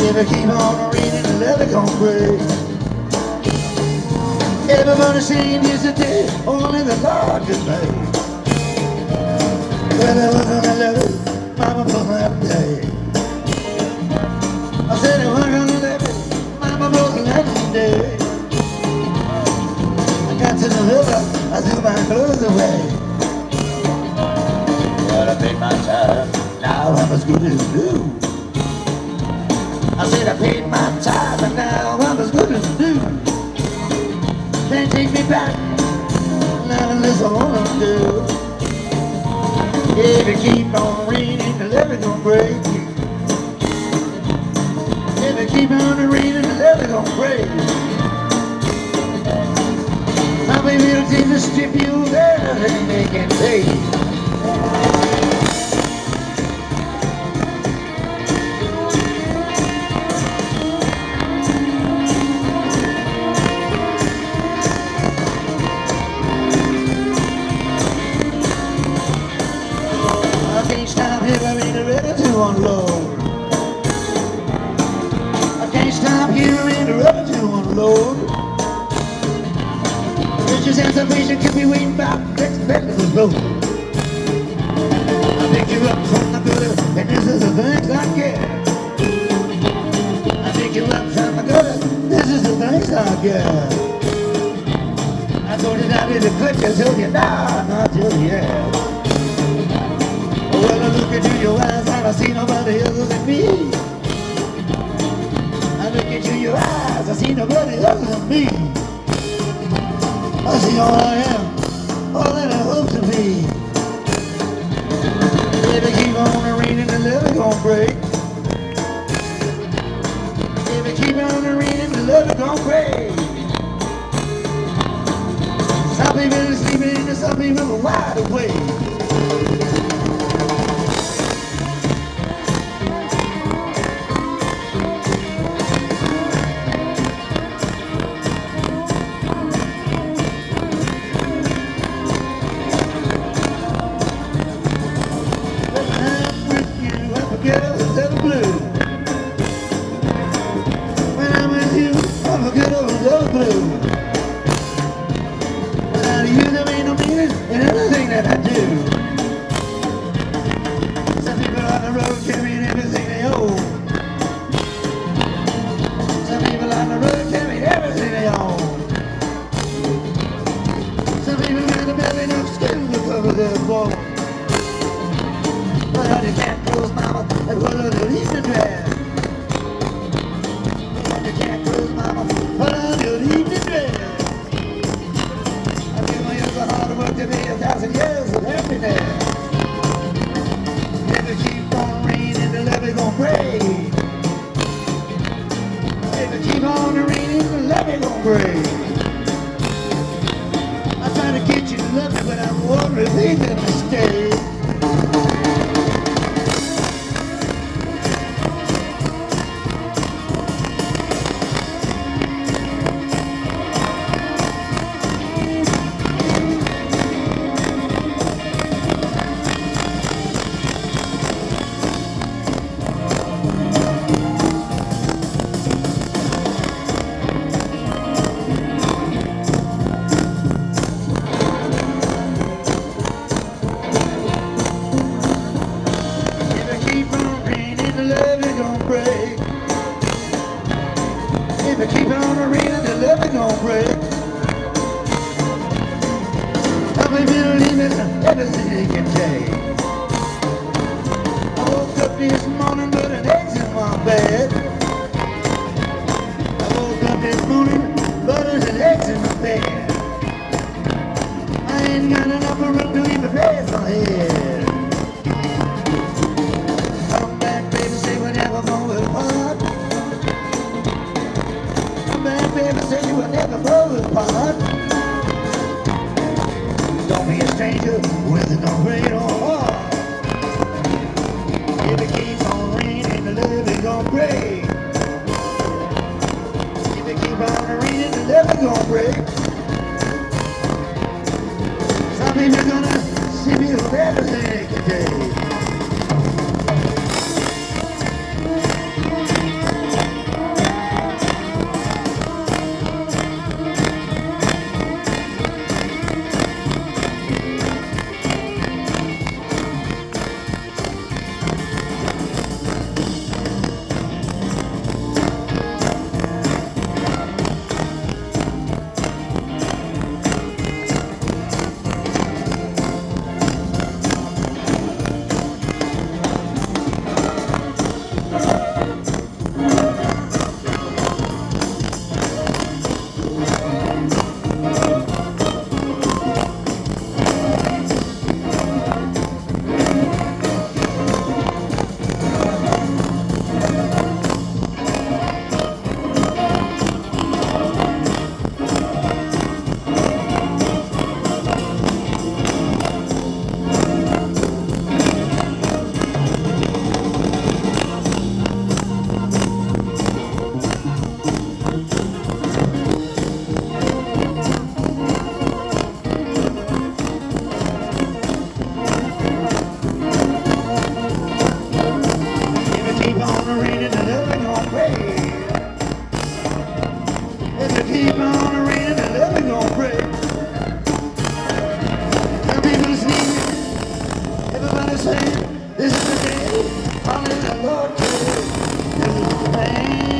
If I keep on reading, the levee gon' break. Everybody saying yesterday, only the Lord can make. Well, I was on the levee, mama broke that day. I said I was on the levee, mama broke that day. I got to the river, I threw my clothes away. But I paid my time, now I'm as good as new. I said I paid my time, and now I'm as good as new. Can't take me back, not unless I wanna do. If you keep on reading, the levee gon' break. If you keep on reading, the levee gon' break. My baby will take the strip you there and they can pay. I can't stop here, I ain't ready to unload. I can't stop here, I ain't ready to unload. Just anticipation keep me waiting back next bend of the road. I pick you up from the gutter, and this is the things I get. I pick you up from the gutter, this is the things I get. I told you not in the clutch, I told you nah, not till yet. Well, I look into your eyes and I see nobody other than me. I look into your eyes, I see nobody other than me. I see all I am, all that I hope to be. If I keep on reading, the levee gon' break. If I keep on reading, the levee gon' break. Some people are sleeping and some people are wide awake. Without you, there ain't no meaning in anything that I do. Some people on the road carrying everything they own. Some people on the road carry everything they own. Some people got a belly enough skin to cover their bones. But honey, can't close mama and put on your evening dress. You can't close mama, put on your evening dress. Hard work to be 1,000 years of happiness. If you keep on reading, the levee gon' break. If you keep on reading, the levee gon' break. I'm trying to get you to love me, but I'm wondering if he's a mistake. If I keep on reading, the levee gon' break. I may be leaving everything they can take. I woke up this morning with an eggs in my bed. I woke up this morning, but there's an eggs in my bed. I ain't got enough room to even place my head. Come back, baby, say we're never gonna part. Baby, say you will never grow apart. Don't be a stranger with no great or heart. If you keep on reading, the levee gon' break. If you keep on reading, the levee gon' break. Some people gonna see me with everything today. Lord, this is the pain.